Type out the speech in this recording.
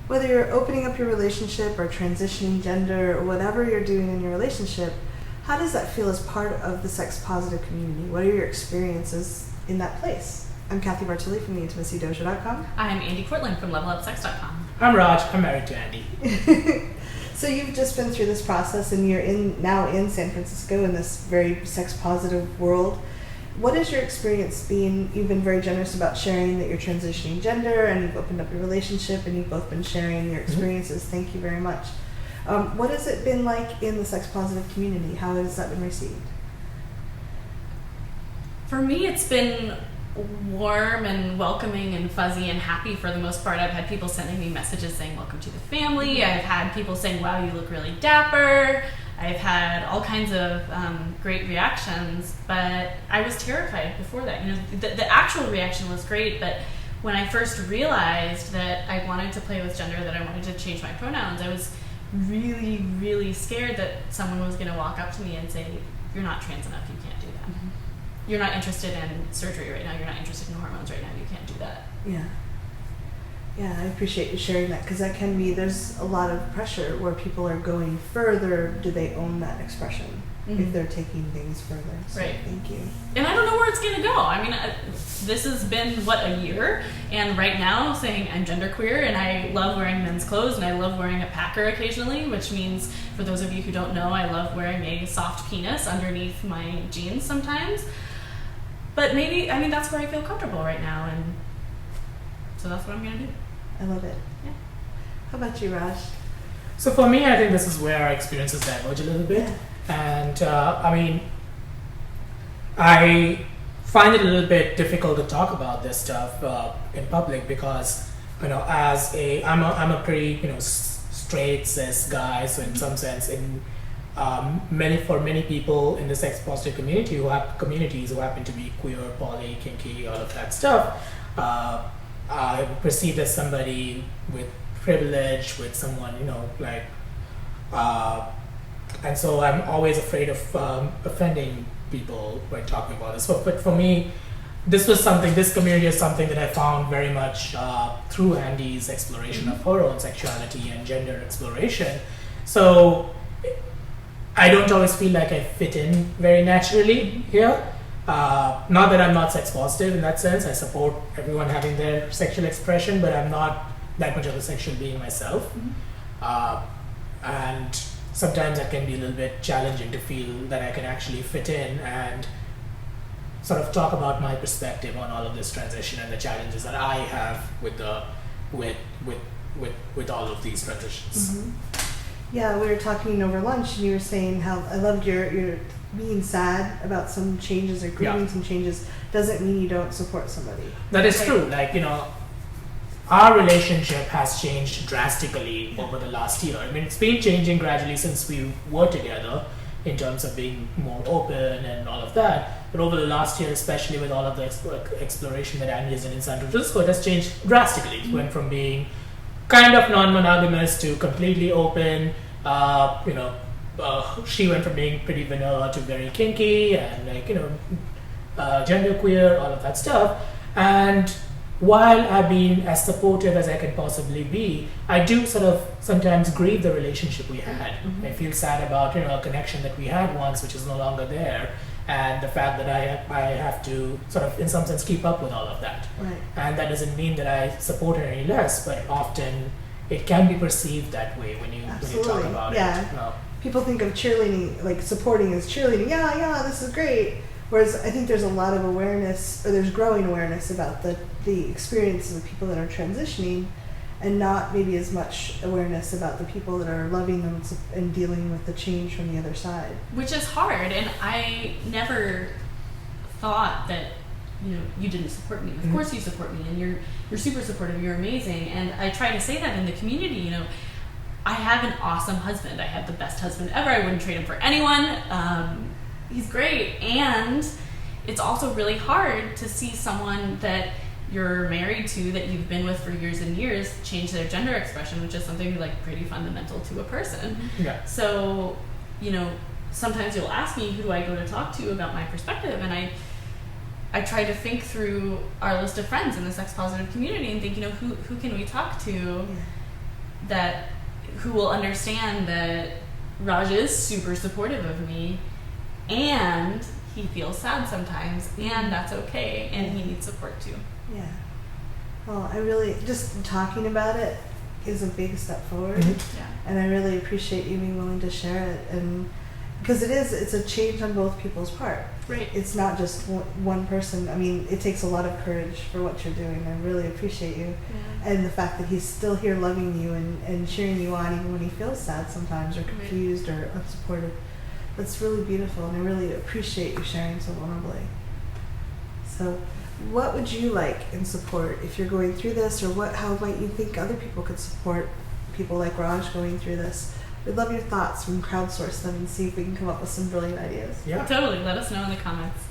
whether you're opening up your relationship or transitioning gender or whatever you're doing in your relationship, how does that feel as part of the sex positive community? What are your experiences in that place? I'm Cathy Bartilli from theintimacydojo.com. I'm Andi Cortland from levelupsex.com. I'm Raj. I'm married to Andi. So you've just been through this process and you're now in San Francisco in this very sex positive world. What is your experience being, you've been very generous about sharing that you're transitioning gender and you've opened up your relationship and you've both been sharing your experiences. Mm-hmm. Thank you very much. What has it been like in the sex positive community? How has that been received? For me, it's been warm and welcoming and fuzzy and happy for the most part. I've had people sending me messages saying, welcome to the family. I've had people saying, wow, you look really dapper. I've had all kinds of great reactions, but I was terrified before that. You know, the actual reaction was great, but when I first realized that I wanted to play with gender, that I wanted to change my pronouns, I was really, really scared that someone was going to walk up to me and say, you're not trans enough, you can't do that. Mm-hmm. You're not interested in surgery right now, you're not interested in hormones right now, you can't do that. Yeah. Yeah, I appreciate you sharing that, because that can be, there's a lot of pressure where people are going further. Do they own that expression if they're taking things further? So right. Thank you. And I don't know where it's going to go. I mean, this has been, a year? And right now, saying I'm genderqueer and I love wearing men's clothes and I love wearing a packer occasionally, which means, for those of you who don't know, I love wearing a soft penis underneath my jeans sometimes. But maybe, that's where I feel comfortable right now, and so that's what I'm going to do. I love it. Yeah. How about you, Raj? So for me, I think this is where our experiences diverge a little bit. Yeah. And I find it a little bit difficult to talk about this stuff in public because, I'm a pretty, straight cis guy. So in some sense, for many people in the sex positive community communities who happen to be queer, poly, kinky, all of that stuff, I'm perceived as somebody with privilege, with someone, and so I'm always afraid of offending people by talking about this. But for me, this community is something that I found very much through Andi's exploration of her own sexuality and gender exploration. So I don't always feel like I fit in very naturally here. Not that I'm not sex positive in that sense. I support everyone having their sexual expression, but I'm not that much of a sexual being myself. And sometimes that can be a little bit challenging to feel that I can actually fit in and sort of talk about my perspective on all of this transition and the challenges that I have with all of these transitions. Mm-hmm. Yeah, we were talking over lunch and you were saying how I loved your being sad about some changes or grieving some changes doesn't mean you don't support somebody. That is true. Our relationship has changed drastically over the last year. It's been changing gradually since we were together in terms of being more open and all of that. But over the last year, especially with all of the exploration that Andi is in San Francisco, it has changed drastically. It went from being kind of non-monogamous to completely open. She went from being pretty vanilla to very kinky and genderqueer, all of that stuff. And while I've been as supportive as I can possibly be, I do sort of sometimes grieve the relationship we had. Mm-hmm. I feel sad about a connection that we had once, which is no longer there, and the fact that I have to sort of, in some sense, keep up with all of that. Right. And that doesn't mean that I support her any less, but often it can be perceived that way when you talk about it. People think of cheerleading, like supporting as cheerleading. Yeah, this is great. Whereas I think there's a lot of awareness, or there's growing awareness about the experiences of people that are transitioning, and not maybe as much awareness about the people that are loving them and dealing with the change from the other side. Which is hard, and I never thought that you didn't support me. Of course you support me, and you're super supportive. You're amazing, and I try to say that in the community. I have an awesome husband. I have the best husband ever. I wouldn't trade him for anyone. He's great, and it's also really hard to see someone that you're married to, that you've been with for years and years, change their gender expression, which is something pretty fundamental to a person. Yeah. So, sometimes you'll ask me, who do I go to talk to about my perspective? And I try to think through our list of friends in the sex positive community and think, who can we talk to? that who will understand that Raj is super supportive of me, and he feels sad sometimes, and that's okay, and he needs support too. Yeah. Well, I really, just talking about it is a big step forward. Mm-hmm. Yeah. And I really appreciate you being willing to share it. And because it's a change on both people's part. Right. It's not just one person. I mean, it takes a lot of courage for what you're doing. I really appreciate you. Yeah. And the fact that he's still here loving you and cheering you on even when he feels sad sometimes or confused or unsupported. That's really beautiful, and I really appreciate you sharing so vulnerably. So what would you like in support if you're going through this, or how might you think other people could support people like Raj going through this? We'd love your thoughts. We can crowdsource them and see if we can come up with some brilliant ideas. Yeah. Totally. Let us know in the comments.